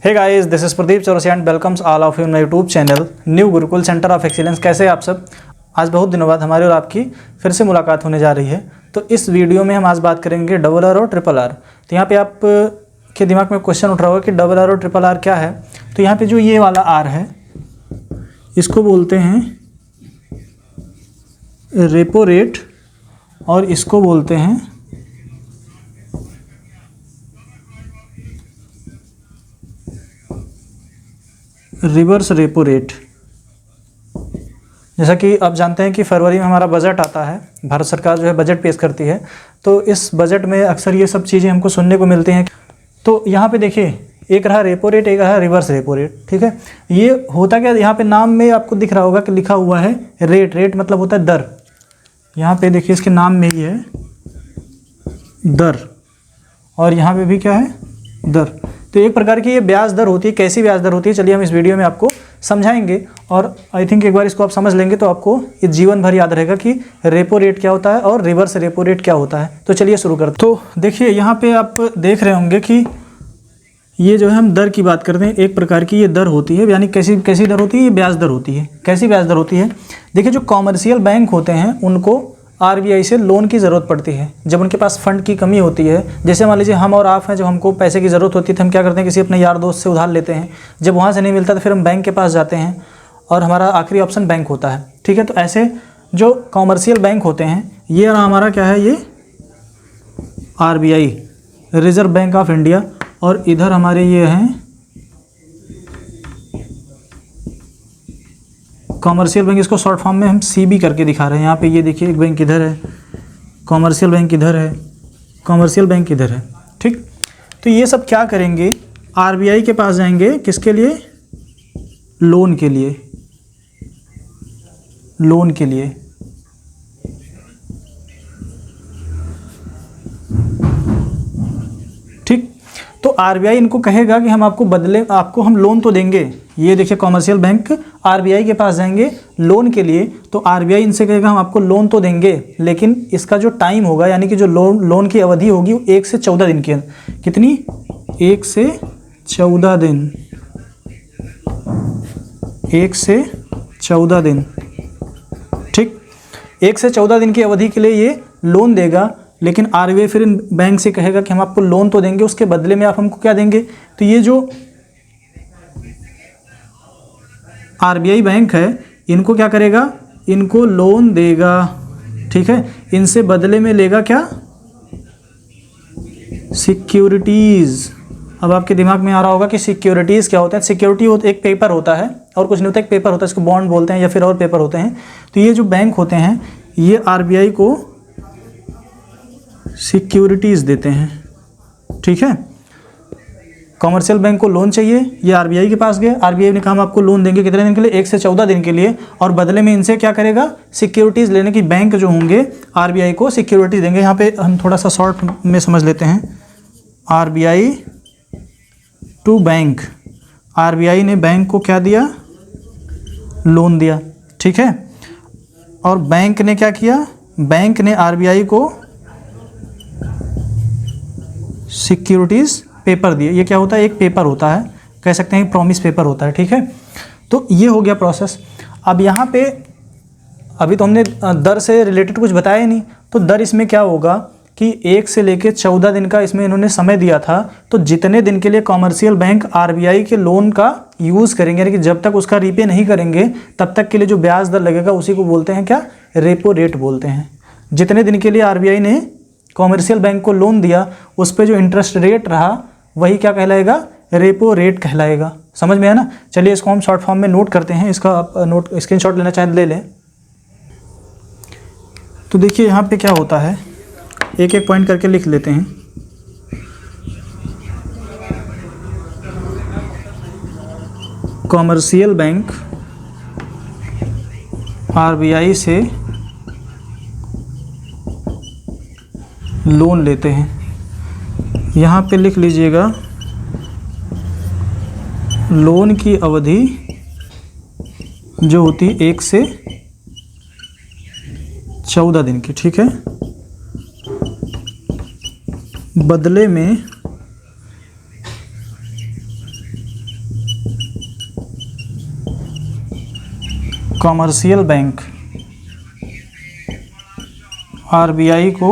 Hey guys, this is Pradeep Chaurasia and welcomes all of you my YouTube channel new Gurukul centre of excellence. कैसे हैं आप सब? आज बहुत दिनों बाद हमारी और आपकी फिर से मुलाकात होने जा रही है। तो इस वीडियो में हम आज बात करेंगे डबल आर और ट्रिपल आर। तो यहाँ पे आप के दिमाग में क्वेश्चन उठ रहा होगा कि डबल आर और ट्रिपल आर क्या है। तो यहाँ पे जो ये वाला आर है इसको बोलते हैं रेपो रेट और इसको बोलते हैं रिवर्स रेपो रेट। जैसा कि आप जानते हैं कि फरवरी में हमारा बजट आता है, भारत सरकार जो है बजट पेश करती है। तो इस बजट में अक्सर ये सब चीज़ें हमको सुनने को मिलती हैं। तो यहाँ पे देखिए, एक रहा रेपो रेट, एक रहा रिवर्स रेपो रेट। ठीक है, ये होता क्या, यहाँ पे नाम में आपको दिख रहा होगा कि लिखा हुआ है रेट। रेट मतलब होता है दर। यहाँ पे देखिए इसके नाम में ही है दर, और यहाँ पे भी क्या है, दर। तो एक प्रकार की ये ब्याज दर होती है। कैसी ब्याज दर होती है, चलिए हम इस वीडियो में आपको समझाएंगे। और आई थिंक एक बार इसको आप समझ लेंगे तो आपको ये जीवन भर याद रहेगा कि रेपो रेट क्या होता है और रिवर्स रेपो रेट क्या होता है। तो चलिए शुरू करते हैं। तो देखिए यहाँ पे आप देख रहे होंगे कि ये जो है हम दर की बात करते हैं। एक प्रकार की ये दर होती है, यानी कैसी दर होती है, ये ब्याज दर होती है। कैसी ब्याज दर होती है? देखिए, जो कॉमर्शियल बैंक होते हैं उनको आरबीआई से लोन की ज़रूरत पड़ती है जब उनके पास फ़ंड की कमी होती है। जैसे मान लीजिए हम और आप हैं, जब हमको पैसे की ज़रूरत होती है तो हम क्या करते हैं, किसी अपने यार दोस्त से उधार लेते हैं। जब वहाँ से नहीं मिलता तो फिर हम बैंक के पास जाते हैं और हमारा आखिरी ऑप्शन बैंक होता है। ठीक है, तो ऐसे जो कॉमर्शियल बैंक होते हैं, ये हमारा क्या है, ये RBI, reserve bank of India, और इधर हमारे ये हैं कॉमर्शियल बैंक। इसको शॉर्ट फॉर्म में हम सीबी करके दिखा रहे हैं। यहाँ पे ये देखिए, एक बैंक इधर है, कॉमर्शियल बैंक इधर है, कॉमर्शियल बैंक इधर है। ठीक, तो ये सब क्या करेंगे, आरबीआई के पास जाएंगे। किसके लिए? लोन के लिए। लोन के लिए। ठीक, तो आरबीआई इनको कहेगा कि हम आपको बदले, आपको हम लोन तो देंगे। ये देखिए, कॉमर्शियल बैंक आरबीआई के पास जाएंगे लोन के लिए। तो आरबीआई इनसे कहेगा हम आपको लोन तो देंगे, लेकिन इसका जो टाइम होगा, यानी कि जो लोन की अवधि होगी वो 1 से 14 दिन की है। कितनी? 1 से 14 दिन। 1 से 14 दिन। ठीक, 1 से 14 दिन की अवधि के लिए ये लोन देगा, लेकिन आरबीआई फिर इन बैंक से कहेगा कि हम आपको लोन तो देंगे, उसके बदले में आप हमको क्या देंगे। तो ये जो आरबीआई बैंक है, इनको क्या करेगा, इनको लोन देगा। ठीक है, इनसे बदले में लेगा क्या, सिक्योरिटीज़। अब आपके दिमाग में आ रहा होगा कि सिक्योरिटीज़ क्या होता है। सिक्योरिटी एक पेपर होता है, और कुछ नहीं होता, एक पेपर होता है, इसको बॉन्ड बोलते हैं या फिर और पेपर होते हैं। तो ये जो बैंक होते हैं ये आरबीआई को सिक्योरिटीज़ देते हैं। ठीक है, कॉमर्शियल बैंक को लोन चाहिए, ये आरबीआई के पास गए। आरबीआई ने कहा हम आपको लोन देंगे, कितने दिन के लिए? 1 से 14 दिन के लिए, और बदले में इनसे क्या करेगा, सिक्योरिटीज़ लेने की। बैंक जो होंगे आरबीआई को सिक्योरिटीज़ देंगे। यहाँ पे हम थोड़ा सा शॉर्ट में समझ लेते हैं, आरबीआई टू बैंक। आरबीआई ने बैंक को क्या दिया, लोन दिया। ठीक है, और बैंक ने क्या किया, बैंक ने आरबीआई को सिक्योरिटीज़ पेपर दिए। ये क्या होता है, एक पेपर होता है, कह सकते हैं प्रॉमिस पेपर होता है। ठीक है, तो ये हो गया प्रोसेस। अब यहाँ पे अभी तो हमने दर से रिलेटेड कुछ बताया ही नहीं। तो दर इसमें क्या होगा कि 1 से लेके 14 दिन का इसमें इन्होंने समय दिया था। तो जितने दिन के लिए कॉमर्शियल बैंक आरबीआई के लोन का यूज़ करेंगे, यानी कि जब तक उसका रीपे नहीं करेंगे तब तक के लिए जो ब्याज दर लगेगा उसी को बोलते हैं क्या, रेपो रेट बोलते हैं। जितने दिन के लिए आरबीआई ने कॉमर्शियल बैंक को लोन दिया, उस पर जो इंटरेस्ट रेट रहा वही क्या कहलाएगा, रेपो रेट कहलाएगा। समझ में है ना? चलिए इसको हम शॉर्ट फॉर्म में नोट करते हैं। इसका आप नोट स्क्रीनशॉट लेना चाहें ले लें। तो देखिए यहाँ पे क्या होता है, एक एक पॉइंट करके लिख लेते हैं। कॉमर्शियल बैंक आरबीआई से लोन लेते हैं। यहाँ पे लिख लीजिएगा, लोन की अवधि जो होती है 1 से 14 दिन की। ठीक है, बदले में कॉमर्शियल बैंक आरबीआई को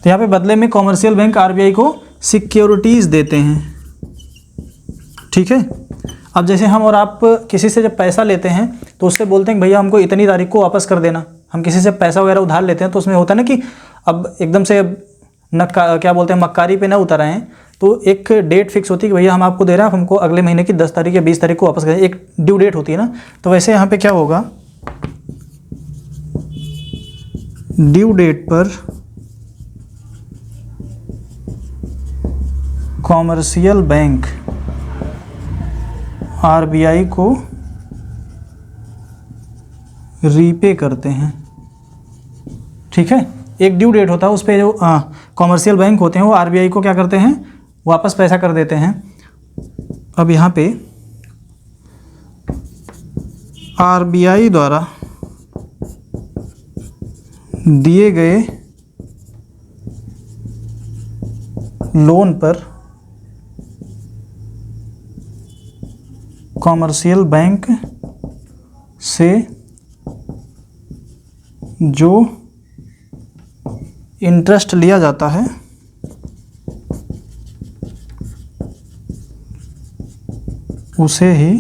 तो यहाँ पे बदले में कॉमर्शियल बैंक आरबीआई को सिक्योरिटीज़ देते हैं। ठीक है, अब जैसे हम और आप किसी से जब पैसा लेते हैं तो उससे बोलते हैं कि भैया हमको इतनी तारीख को वापस कर देना। हम किसी से पैसा वगैरह उधार लेते हैं तो उसमें होता है ना कि अब एकदम से क्या बोलते हैं मक्कारी पे ना उतर आए, तो एक डेट फिक्स होती है कि भैया हम आपको दे रहे हैं, आप हमको अगले महीने की 10 तारीख या 20 तारीख को वापस करें, एक ड्यू डेट होती है ना। तो वैसे यहाँ पे क्या होगा, ड्यू डेट पर कॉमर्शियल बैंक आरबीआई को रीपे करते हैं। ठीक है, एक ड्यू डेट होता है, उस पे जो कॉमर्शियल बैंक होते हैं वो आरबीआई को क्या करते हैं, वापस पैसा कर देते हैं। अब यहाँ पे आरबीआई द्वारा दिए गए लोन पर कॉमर्शियल बैंक से जो इंटरेस्ट लिया जाता है उसे ही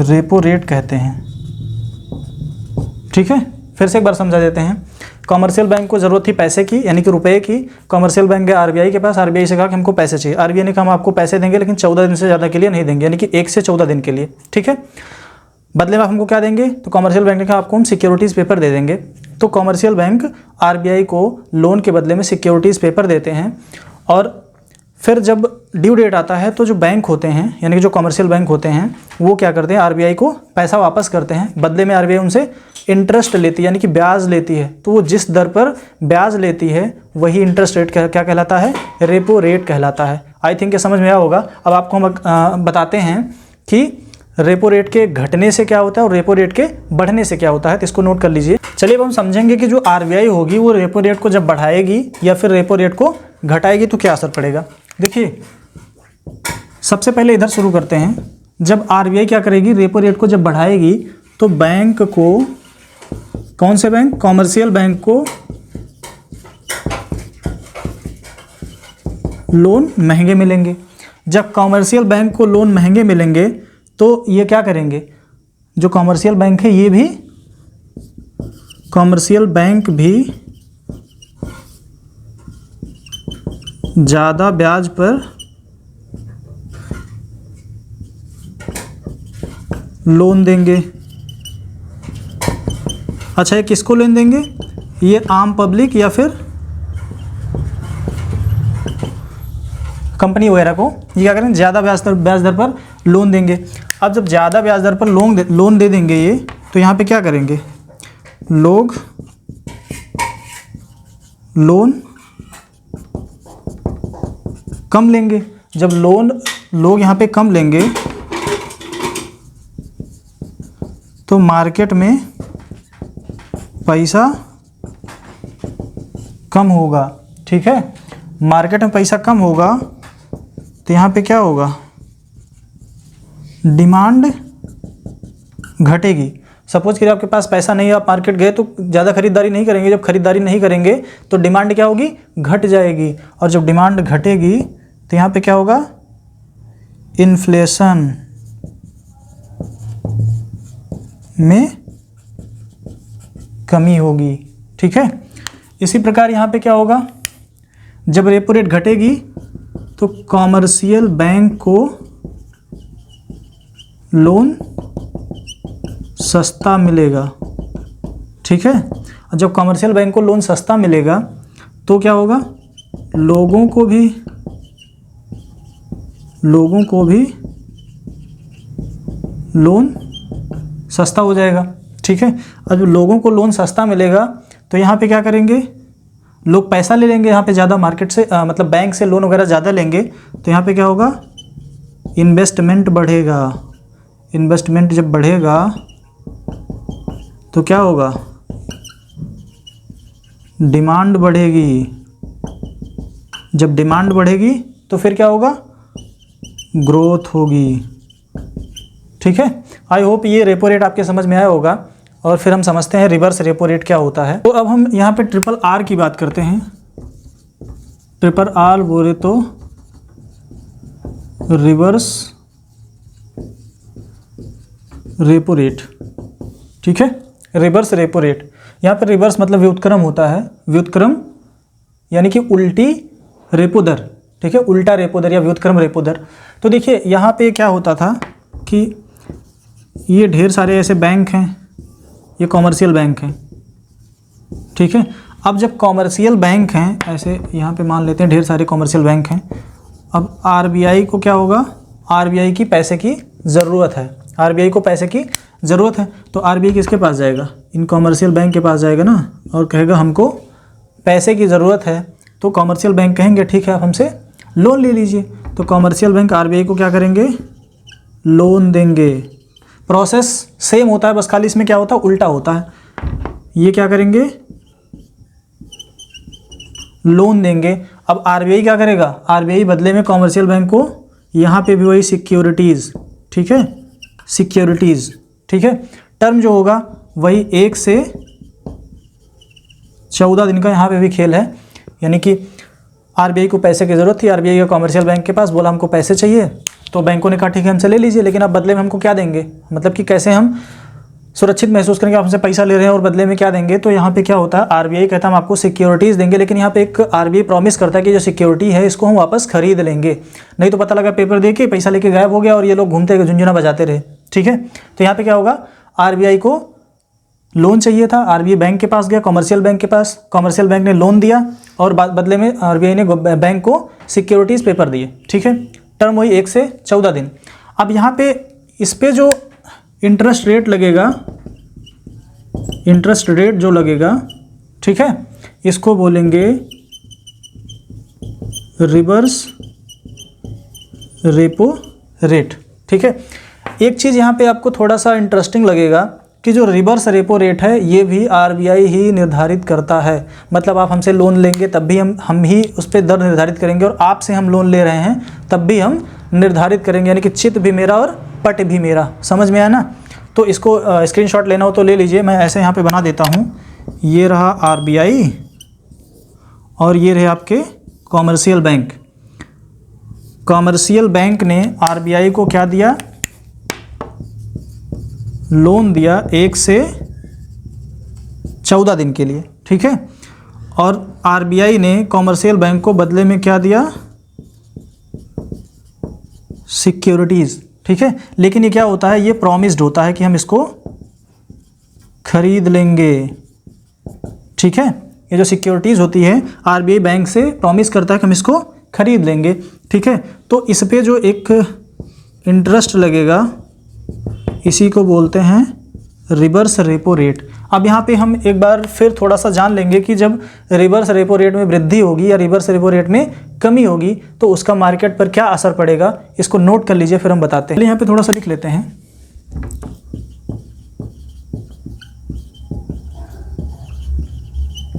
रेपो रेट कहते हैं। ठीक है, फिर से एक बार समझा देते हैं। कॉमर्शियल बैंक को ज़रूरत थी पैसे की, यानी कि रुपए की। कॉमर्शियल बैंक गया आरबीआई के पास, आरबीआई से कहा कि हमको पैसे चाहिए। आरबीआई ने कहा हम आपको पैसे देंगे लेकिन 14 दिन से ज़्यादा के लिए नहीं देंगे, यानी कि 1 से 14 दिन के लिए। ठीक है, बदले में आप हमको क्या देंगे, तो कॉमर्शियल बैंक ने कहा आपको हम सिक्योरिटीज़ पेपर दे देंगे। तो कॉमर्शियल बैंक आरबीआई को लोन के बदले में सिक्योरिटीज़ पेपर देते हैं, और फिर जब ड्यू डेट आता है तो जो बैंक होते हैं, यानी कि जो कॉमर्शियल बैंक होते हैं, वो क्या करते हैं, आरबीआई को पैसा वापस करते हैं। बदले में आरबीआई उनसे इंटरेस्ट लेती है, यानी कि ब्याज लेती है। तो वो जिस दर पर ब्याज लेती है वही इंटरेस्ट रेट क्या कहलाता है, रेपो रेट कहलाता है। आई थिंक ये समझ में आया होगा। अब आपको हम बताते हैं कि रेपो रेट के घटने से क्या होता है और रेपो रेट के बढ़ने से क्या होता है, तो इसको नोट कर लीजिए। चलिए अब हम समझेंगे कि जो आरबीआई होगी वो रेपो रेट को जब बढ़ाएगी या फिर रेपो रेट को घटाएगी तो क्या असर पड़ेगा। देखिए, सबसे पहले इधर शुरू करते हैं। जब आरबीआई क्या करेगी, रेपो रेट को जब बढ़ाएगी तो बैंक को, कौन से बैंक, कॉमर्शियल बैंक को लोन महंगे मिलेंगे। जब कॉमर्शियल बैंक को लोन महंगे मिलेंगे तो ये क्या करेंगे, जो कॉमर्शियल बैंक है ये भी, कॉमर्शियल बैंक भी ज़्यादा ब्याज पर लोन देंगे। अच्छा, ये किसको लोन देंगे, ये आम पब्लिक या फिर कंपनी वगैरह को, ये क्या करेंगे, ज़्यादा ब्याज दर पर लोन देंगे। अब जब ज़्यादा ब्याज दर पर लोन दे देंगे ये, तो यहाँ पे क्या करेंगे, लोग लोन कम लेंगे। जब लोग यहाँ पे कम लेंगे तो मार्केट में पैसा कम होगा। ठीक है, मार्केट में पैसा कम होगा तो यहाँ पे क्या होगा, डिमांड घटेगी। सपोज करिए आपके पास पैसा नहीं है, आप मार्केट गए तो ज़्यादा खरीदारी नहीं करेंगे। जब खरीदारी नहीं करेंगे तो डिमांड क्या होगी, घट जाएगी। और जब डिमांड घटेगी तो यहाँ पे क्या होगा, इन्फ्लेशन में कमी होगी। ठीक है, इसी प्रकार यहाँ पे क्या होगा, जब रेपो रेट घटेगी तो कॉमर्शियल बैंक को लोन सस्ता मिलेगा। ठीक है, और जब कॉमर्शियल बैंक को लोन सस्ता मिलेगा तो क्या होगा, लोगों को भी लोन सस्ता हो जाएगा। ठीक है, और जब लोगों को लोन सस्ता मिलेगा तो यहाँ पे क्या करेंगे, लोग पैसा ले लेंगे यहाँ पे ज़्यादा मार्केट से, मतलब बैंक से लोन वगैरह ज़्यादा लेंगे। तो यहाँ पे क्या होगा, इन्वेस्टमेंट बढ़ेगा। इन्वेस्टमेंट जब बढ़ेगा तो क्या होगा, डिमांड बढ़ेगी। जब डिमांड बढ़ेगी तो फिर क्या होगा, ग्रोथ होगी। ठीक है, आई होप ये रेपो रेट आपके समझ में आया होगा। और फिर हम समझते हैं रिवर्स रेपो रेट क्या होता है। तो अब हम यहाँ पे ट्रिपल आर की बात करते हैं। ट्रिपल आर बोले तो रिवर्स रेपो रेट। ठीक है, रिवर्स रेपो रेट, यहाँ पर रिवर्स मतलब व्युत्क्रम होता है। व्युत्क्रम यानी कि उल्टी रेपो दर। ठीक है, उल्टा रेपो दर या व्युत्क्रम रेपो दर। तो देखिए यहाँ पे क्या होता था कि ये ढेर सारे ऐसे बैंक हैं, ये कॉमर्शियल बैंक हैं। ठीक है, अब जब कॉमर्शियल बैंक हैं, ऐसे यहाँ पे मान लेते हैं ढेर सारे कॉमर्शियल बैंक हैं। अब आरबीआई को क्या होगा, आरबीआई की पैसे की ज़रूरत है, आरबीआई को पैसे की ज़रूरत है। तो आरबीआई किसके पास जाएगा, इन कॉमर्शियल बैंक के पास जाएगा ना, और कहेगा हमको पैसे की ज़रूरत है। तो कॉमर्शियल बैंक कहेंगे ठीक है आप हमसे लोन ले लीजिए। तो कॉमर्शियल बैंक आरबीआई को क्या करेंगे, लोन देंगे। प्रोसेस सेम होता है, बस खाली इसमें क्या होता है, उल्टा होता है। ये क्या करेंगे, लोन देंगे। अब आरबीआई क्या करेगा, आरबीआई बदले में कॉमर्शियल बैंक को यहाँ पे भी वही सिक्योरिटीज़, ठीक है, सिक्योरिटीज़, ठीक है, टर्म जो होगा वही 1 से 14 दिन का यहाँ पे भी खेल है। यानी कि आरबीआई को पैसे की ज़रूरत थी, आरबीआई का कॉमर्शियल बैंक के पास बोला हमको पैसे चाहिए, तो बैंकों ने कहा ठीक है हमसे ले लीजिए, लेकिन अब बदले में हमको क्या देंगे, मतलब कि कैसे हम सुरक्षित महसूस करेंगे, आप हमसे पैसा ले रहे हैं और बदले में क्या देंगे। तो यहाँ पे क्या होता है, आरबीआई कहता है हम आपको सिक्योरिटीज़ देंगे, लेकिन यहाँ पे एक आरबीआई प्रॉमिस करता है कि जो सिक्योरिटी है इसको हम वापस खरीद लेंगे। नहीं तो पता लगा पेपर दे के पैसा लेके गायब हो गया और ये लोग घूमते झुंझुना बजाते रहे। ठीक है, तो यहाँ पे क्या होगा, आरबीआई को लोन चाहिए था, आरबीआई बैंक के पास गया, कॉमर्शियल बैंक के पास, कॉमर्शियल बैंक ने लोन दिया और बदले में आरबीआई ने बैंक को सिक्योरिटीज़ पेपर दिए। ठीक है, टर्म वही 1 से 14 दिन। अब यहाँ पे इस पे जो इंटरेस्ट रेट लगेगा, इंटरेस्ट रेट जो लगेगा, ठीक है, इसको बोलेंगे रिवर्स रेपो रेट। ठीक है, एक चीज़ यहाँ पे आपको थोड़ा सा इंटरेस्टिंग लगेगा कि जो रिवर्स रेपो रेट है ये भी आरबीआई ही निर्धारित करता है। मतलब आप हमसे लोन लेंगे तब भी हम ही उस पर दर निर्धारित करेंगे, और आपसे हम लोन ले रहे हैं तब भी हम निर्धारित करेंगे। यानी कि चित भी मेरा और पट भी मेरा। समझ में आया ना। तो इसको स्क्रीनशॉट लेना हो तो ले लीजिए, मैं ऐसे यहाँ पे बना देता हूँ। ये रहा आरबीआई और ये रहे आपके कॉमर्शियल बैंक। कॉमर्शियल बैंक ने आरबीआई को क्या दिया, लोन दिया 1 से 14 दिन के लिए। ठीक है, और आरबीआई ने कॉमर्शियल बैंक को बदले में क्या दिया, सिक्योरिटीज़। ठीक है, लेकिन ये क्या होता है, ये प्रॉमिस्ड होता है कि हम इसको खरीद लेंगे। ठीक है, ये जो सिक्योरिटीज़ होती है आरबीआई बैंक से प्रॉमिस करता है कि हम इसको खरीद लेंगे। ठीक है, तो इस पे जो एक इंटरेस्ट लगेगा इसी को बोलते हैं रिवर्स रेपो रेट। अब यहाँ पे हम एक बार फिर थोड़ा सा जान लेंगे कि जब रिवर्स रेपो रेट में वृद्धि होगी या रिवर्स रेपो रेट में कमी होगी तो उसका मार्केट पर क्या असर पड़ेगा। इसको नोट कर लीजिए, फिर हम बताते हैं। यहाँ पे थोड़ा सा लिख लेते हैं।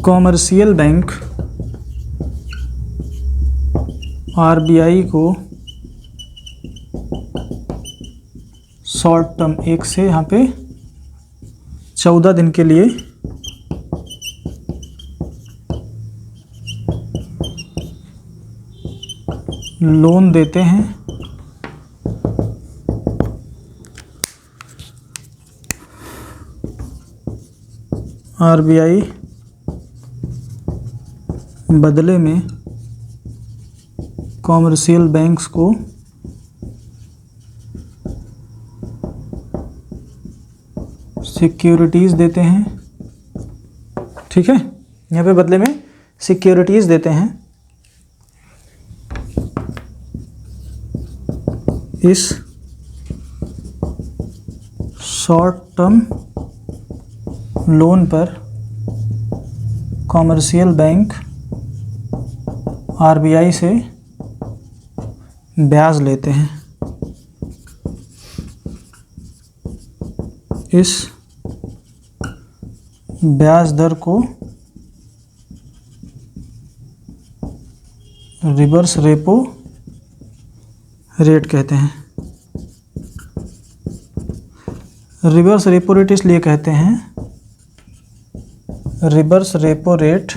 कॉमर्शियल बैंक आरबीआई को शॉर्ट टर्म 1 से यहाँ पे 14 दिन के लिए लोन देते हैं। आरबीआई बदले में कॉमर्शियल बैंक्स को सिक्योरिटीज़ देते हैं। ठीक है, यहाँ पे बदले में सिक्योरिटीज़ देते हैं। इस शॉर्ट टर्म लोन पर कॉमर्शियल बैंक आरबीआई से ब्याज लेते हैं। इस ब्याज दर को रिवर्स रेपो रेट कहते हैं। रिवर्स रेपो रेट इसलिए कहते हैं, रिवर्स रेपो रेट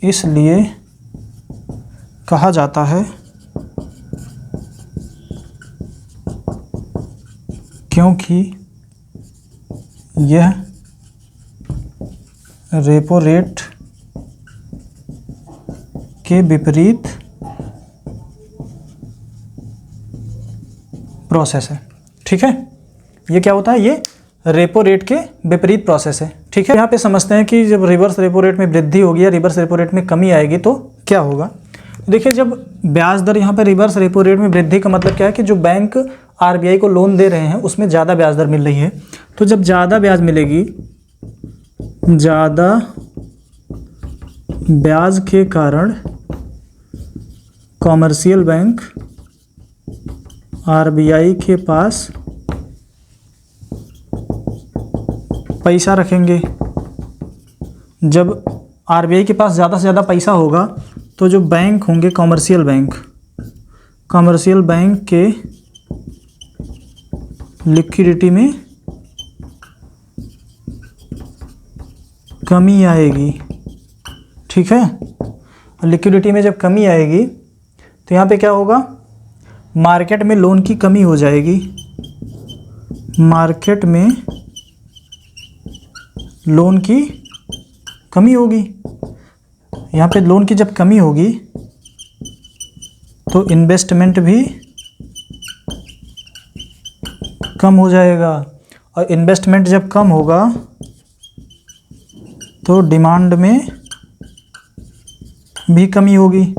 इसलिए कहा जाता है क्योंकि यह रेपो रेट के विपरीत प्रोसेस है। ठीक है, ये क्या होता है, ये रेपो रेट के विपरीत प्रोसेस है। ठीक है, यहाँ पे समझते हैं कि जब रिवर्स रेपो रेट में वृद्धि होगी या रिवर्स रेपो रेट में कमी आएगी तो क्या होगा। देखिए, जब ब्याज दर यहाँ पे रिवर्स रेपो रेट में वृद्धि का मतलब क्या है कि जो बैंक आरबीआई को लोन दे रहे हैं उसमें ज़्यादा ब्याज दर मिल रही है। तो जब ज़्यादा ब्याज मिलेगी, ज़्यादा ब्याज के कारण कॉमर्शियल बैंक आरबीआई के पास पैसा रखेंगे। जब आरबीआई के पास ज़्यादा से ज़्यादा पैसा होगा तो जो बैंक होंगे कॉमर्शियल बैंक के लिक्विडिटी में कमी आएगी। ठीक है, लिक्विडिटी में जब कमी आएगी तो यहाँ पे क्या होगा, मार्केट में लोन की कमी हो जाएगी। मार्केट में लोन की कमी होगी। यहाँ पे लोन की जब कमी होगी तो इन्वेस्टमेंट भी कम हो जाएगा, और इन्वेस्टमेंट जब कम होगा तो डिमांड में भी कमी होगी,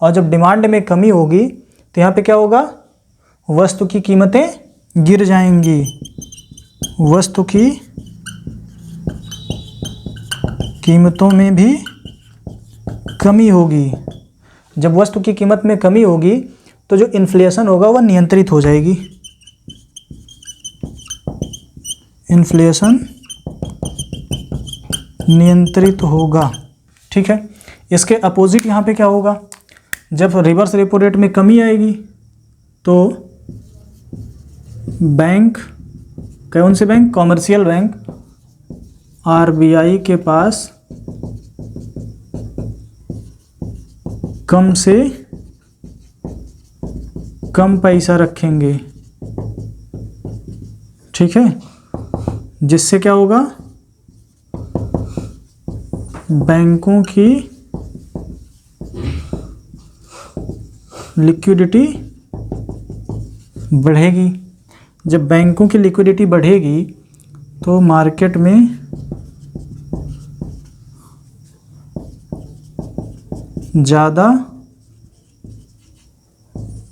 और जब डिमांड में कमी होगी तो यहाँ पे क्या होगा, वस्तु की कीमतें गिर जाएंगी। वस्तु की कीमतों में भी कमी होगी। जब वस्तु की कीमत में कमी होगी तो जो इन्फ्लेशन होगा वह नियंत्रित हो जाएगी। इन्फ्लेशन नियंत्रित होगा। ठीक है, इसके अपोजिट यहाँ पे क्या होगा, जब रिवर्स रेपो रेट में कमी आएगी तो बैंक, कौन से बैंक, कॉमर्शियल बैंक आरबीआई के पास कम से कम पैसा रखेंगे। ठीक है, जिससे क्या होगा, बैंकों की लिक्विडिटी बढ़ेगी। जब बैंकों की लिक्विडिटी बढ़ेगी तो मार्केट में ज़्यादा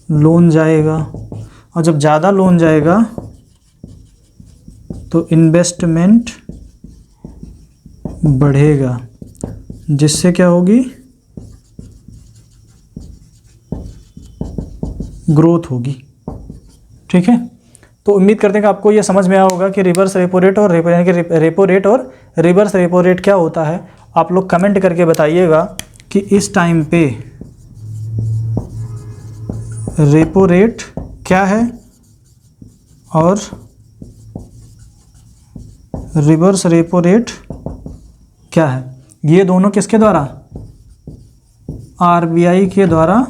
लोन जाएगा, और जब ज़्यादा लोन जाएगा तो इन्वेस्टमेंट बढ़ेगा, जिससे क्या होगी, ग्रोथ होगी। ठीक है, तो उम्मीद करते हैं कि आपको ये समझ में आया होगा कि रिवर्स रेपो रेट और रेपो रेट और रिवर्स रेपो रेट क्या होता है। आप लोग कमेंट करके बताइएगा कि इस टाइम पे रेपो रेट क्या है और रिवर्स रेपो रेट क्या है। ये दोनों किसके द्वारा, आरबीआई के द्वारा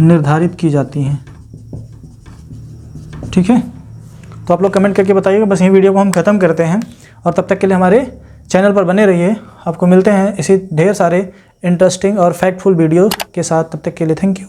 निर्धारित की जाती हैं। ठीक है, तो आप लोग कमेंट करके बताइएगा। बस यही वीडियो को हम ख़त्म करते हैं, और तब तक के लिए हमारे चैनल पर बने रहिए। आपको मिलते हैं इसी ढेर सारे इंटरेस्टिंग और फैक्टफुल वीडियो के साथ। तब तक के लिए थैंक यू।